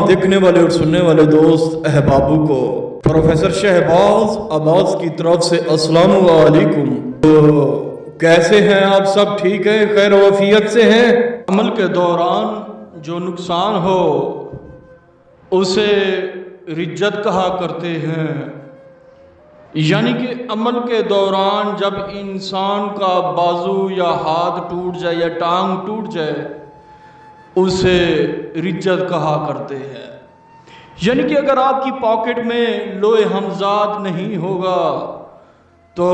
देखने वाले और सुनने वाले दोस्त अहबाबों को प्रोफेसर शहबाज अब्बास की तरफ से अस्सलाम वालेकुम। तो कैसे हैं आप सब? ठीक है, खैर वफियत से हैं? अमल के दौरान जो नुकसान हो उसे रिज्जत कहा करते हैं, यानी कि अमल के दौरान जब इंसान का बाजू या हाथ टूट जाए या टांग टूट जाए उसे रिज्जत कहा करते हैं। यानी कि अगर आपकी पॉकेट में लोहे हमजाद नहीं होगा तो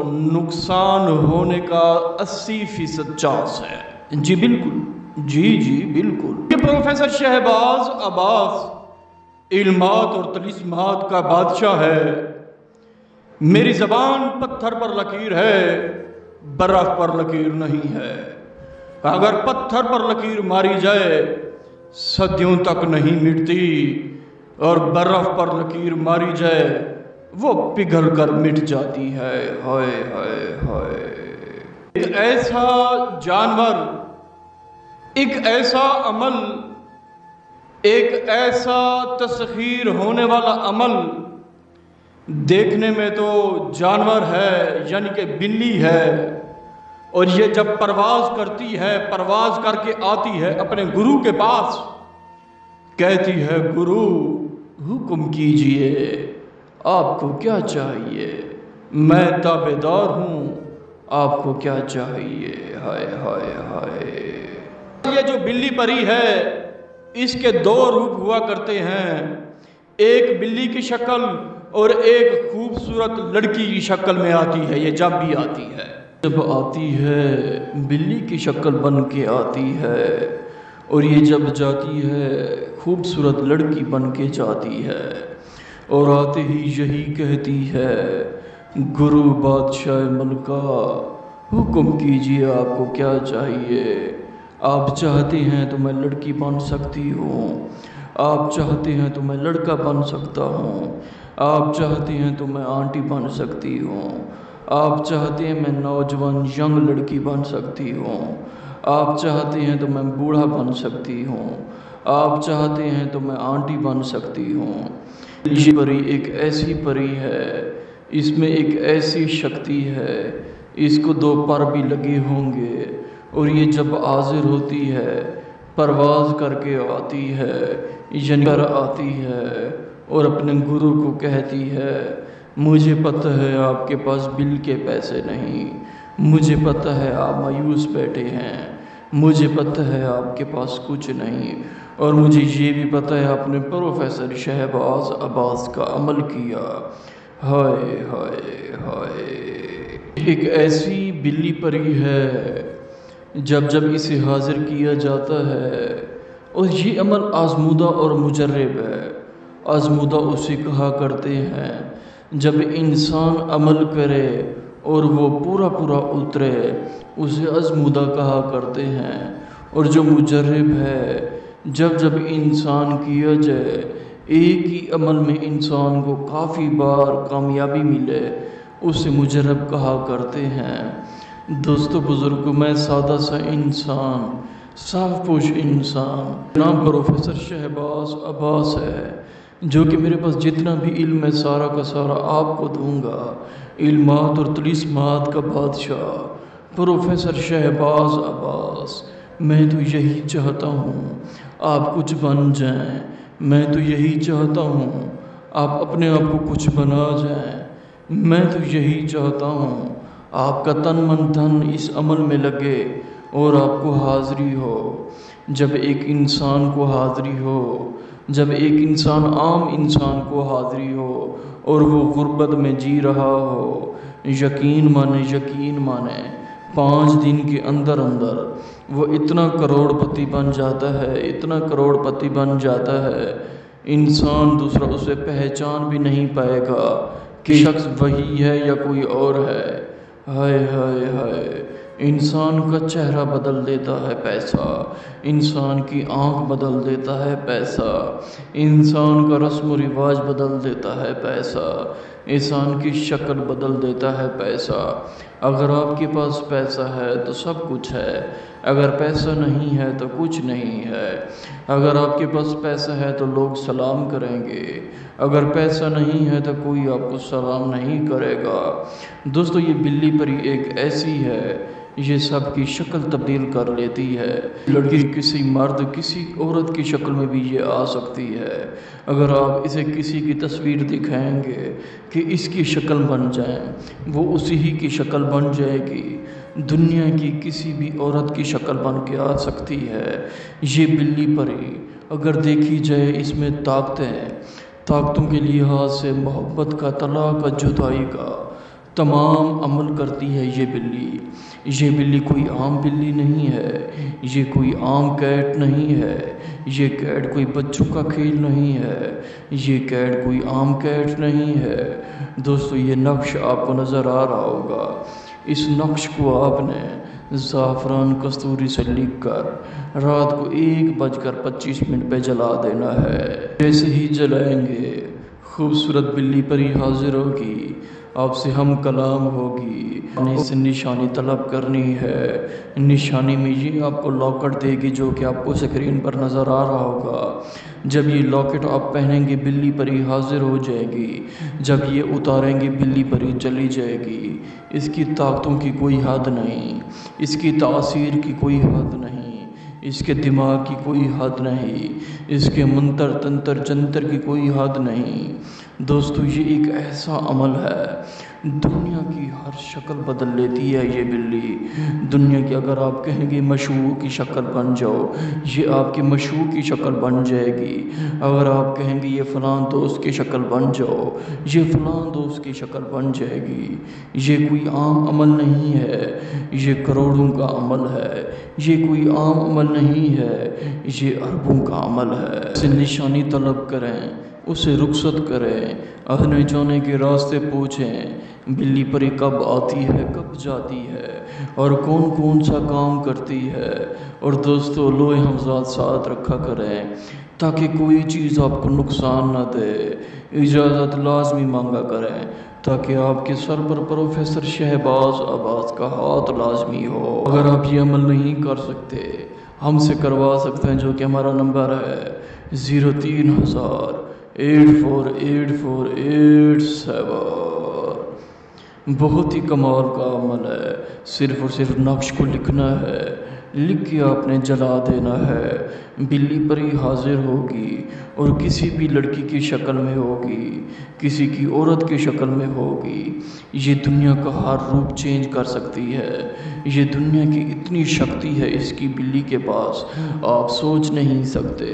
नुकसान होने का 80% चांस है। जी बिल्कुल, जी बिल्कुल। ये प्रोफेसर शहबाज अब्बास इल्मात और तलिस्मात का बादशाह है। मेरी ज़बान पत्थर पर लकीर है, बर्फ पर लकीर नहीं है। अगर पत्थर पर लकीर मारी जाए सदियों तक नहीं मिटती, और बर्फ पर लकीर मारी जाए वो पिघल कर मिट जाती है। हाय हाय हाय। एक ऐसा जानवर, एक ऐसा अमल, एक ऐसा तस्खीर होने वाला अमल, देखने में तो जानवर है यानी कि बिल्ली है, और ये जब परवाज करती है, परवाज करके आती है अपने गुरु के पास, कहती है गुरु हुक्म कीजिए, आपको क्या चाहिए? मैं ताबेदार हूँ, आपको क्या चाहिए? हाय हाय हाय। ये जो बिल्ली परी है इसके दो रूप हुआ करते हैं, एक बिल्ली की शक्ल और एक खूबसूरत लड़की की शक्ल में आती है। ये जब भी आती है, जब आती है बिल्ली की शक्ल बन के आती है, और ये जब जाती है खूबसूरत लड़की बन के जाती है, और आते ही यही कहती है गुरु बादशाह मलका हुक्म कीजिए, आपको क्या चाहिए? आप चाहते हैं तो मैं लड़की बन सकती हूँ, आप चाहते हैं तो मैं लड़का बन सकता हूँ, आप चाहते हैं तो मैं आंटी बन सकती हूँ, आप चाहते हैं मैं नौजवान यंग लड़की बन सकती हूँ, आप चाहते हैं तो मैं बूढ़ा बन सकती हूँ, आप चाहते हैं तो मैं आंटी बन सकती हूँ। ये परी एक ऐसी परी है, इसमें एक ऐसी शक्ति है, इसको दो पर भी लगे होंगे, और ये जब हाजिर होती है परवाज करके आती है, यंगर आती है, और अपने गुरु को कहती है मुझे पता है आपके पास बिल के पैसे नहीं, मुझे पता है आप मायूस बैठे हैं, मुझे पता है आपके पास कुछ नहीं, और मुझे ये भी पता है आपने प्रोफेसर शहबाज अब्बास का अमल किया। हाय हाय हाय। एक ऐसी बिल्ली परी है, जब जब इसे हाजिर किया जाता है, और ये अमल आजमूदा और मुजर्रब है। आजमूदा उसे कहा करते हैं जब इंसान अमल करे और वो पूरा पूरा उतरे, उसे आजमूदा कहा करते हैं। और जो मुजर्रब है, जब जब इंसान किया जाए, एक ही अमल में इंसान को काफ़ी बार कामयाबी मिले, उसे मुजर्रब कहा करते हैं। दोस्तों बुज़ुर्गों, मैं सादा सा इंसान, साफ पोश इंसान, नाम प्रोफेसर शहबाज अब्बास है, जो कि मेरे पास जितना भी इल्म है सारा का सारा आपको दूंगा। इल्मात और तलिस्मात का बादशाह प्रोफेसर शहबाज अब्बास। मैं तो यही चाहता हूँ आप कुछ बन जाएं, मैं तो यही चाहता हूँ आप अपने आप को कुछ बना जाएं, मैं तो यही चाहता हूँ आपका तन मन धन इस अमल में लगे और आपको हाज़री हो। जब एक इंसान को हाज़री हो, जब एक इंसान आम इंसान को हाज़री हो और वो गुर्बत में जी रहा हो, यकीन माने 5 दिन के अंदर अंदर वो इतना करोड़पति बन जाता है, इतना करोड़पति बन जाता है, इंसान दूसरा उसे पहचान भी नहीं पाएगा कि शख्स वही है या कोई और है। हाय हाय हाय। انسان کا چہرہ بدل دیتا ہے پیسہ، انسان کی آنکھ بدل دیتا ہے پیسہ، انسان کا رسم و رواج بدل دیتا ہے پیسہ، انسان کی شکل بدل دیتا ہے پیسہ۔ اگر آپ کے پاس پیسہ ہے تو سب کچھ ہے، اگر پیسہ نہیں ہے تو کچھ نہیں ہے۔ اگر آپ کے پاس پیسہ ہے تو لوگ سلام کریں گے، اگر پیسہ نہیں ہے تو کوئی آپ کو سلام نہیں کرے گا۔ دوستو یہ بلی پری ایک ایسی ہے، یہ سب کی شکل تبدیل کر لیتی ہے۔ لڑکی کسی مرد کسی عورت کی شکل میں بھی یہ آ سکتی ہے۔ اگر آپ اسے کسی کی تصویر دکھائیں گے کہ اس کی شکل بن جائیں، وہ اسی ہی کی شکل بن جائے گی۔ دنیا کی کسی بھی عورت کی شکل بن کے آ سکتی ہے یہ بلی پری۔ اگر دیکھی جائے اس میں طاقتوں کے لحاظ سے محبت کا، طلاق کا، جدائی کا تمام عمل کرتی ہے یہ بلی۔ یہ بلی کوئی عام بلی نہیں ہے، یہ کوئی عام کیٹ نہیں ہے، یہ کیٹ کوئی بچوں کا کھیل نہیں ہے، یہ کیٹ کوئی عام کیٹ نہیں ہے۔ دوستو یہ نقش آپ کو نظر آ رہا ہوگا، اس نقش کو آپ نے زعفران کستوری سے لکھ کر رات کو 1:25 پہ جلا دینا ہے۔ جیسے ہی جلائیں گے خوبصورت بلی پری حاضر ہوگی، آپ سے ہم کلام ہوگی، اس سے نشانی طلب کرنی ہے۔ نشانی میں یہ آپ کو لاکٹ دے گی جو کہ آپ کو سکرین پر نظر آ رہا ہوگا۔ جب یہ لاکٹ آپ پہنیں گے بلی پری حاضر ہو جائے گی، جب یہ اتاریں گے بلی پری چلی جائے گی۔ اس کی طاقتوں کی کوئی حد نہیں، اس کی تاثیر کی کوئی حد نہیں، اس کے دماغ کی کوئی حد نہیں، اس کے منتر تنتر جنتر کی کوئی حد نہیں۔ دوستو یہ ایک ایسا عمل ہے، دنیا کی ہر شکل بدل لیتی ہے یہ بلی۔ دنیا کی اگر آپ کہیں گے مشہور کی شکل بن جاؤ، یہ آپ کی مشہور کی شکل بن جائے گی۔ اگر آپ کہیں گے یہ فلاں دوست کی شکل بن جاؤ، یہ فلاں دوست کی شکل بن جائے گی۔ یہ کوئی عام عمل نہیں ہے، یہ کروڑوں کا عمل ہے، یہ کوئی عام عمل نہیں ہے، یہ اربوں کا عمل ہے۔ اسے نشانی طلب کریں، اسے رخصت کریں، آنے جانے کے راستے پوچھیں، بلی پری کب آتی ہے کب جاتی ہے اور کون کون سا کام کرتی ہے۔ اور دوستو لوح حافظ ساتھ رکھا کریں تاکہ کوئی چیز آپ کو نقصان نہ دے۔ اجازت لازمی مانگا کریں تاکہ آپ کے سر پر پروفیسر شہباز عباس کا ہاتھ لازمی ہو۔ اگر آپ یہ عمل نہیں کر سکتے، ہم سے کروا سکتے ہیں، جو کہ ہمارا نمبر ہے 03000 848487۔ بہت ہی کمال کا عمل ہے، صرف اور صرف نقش کو لکھنا ہے، لکھ کے آپ نے جلا دینا ہے، بلی پری حاضر ہوگی اور کسی بھی لڑکی کی شکل میں ہوگی، کسی کی عورت کی شکل میں ہوگی۔ یہ دنیا کا ہر روپ چینج کر سکتی ہے، یہ دنیا کی اتنی شکتی ہے اس کی بلی کے پاس، آپ سوچ نہیں سکتے۔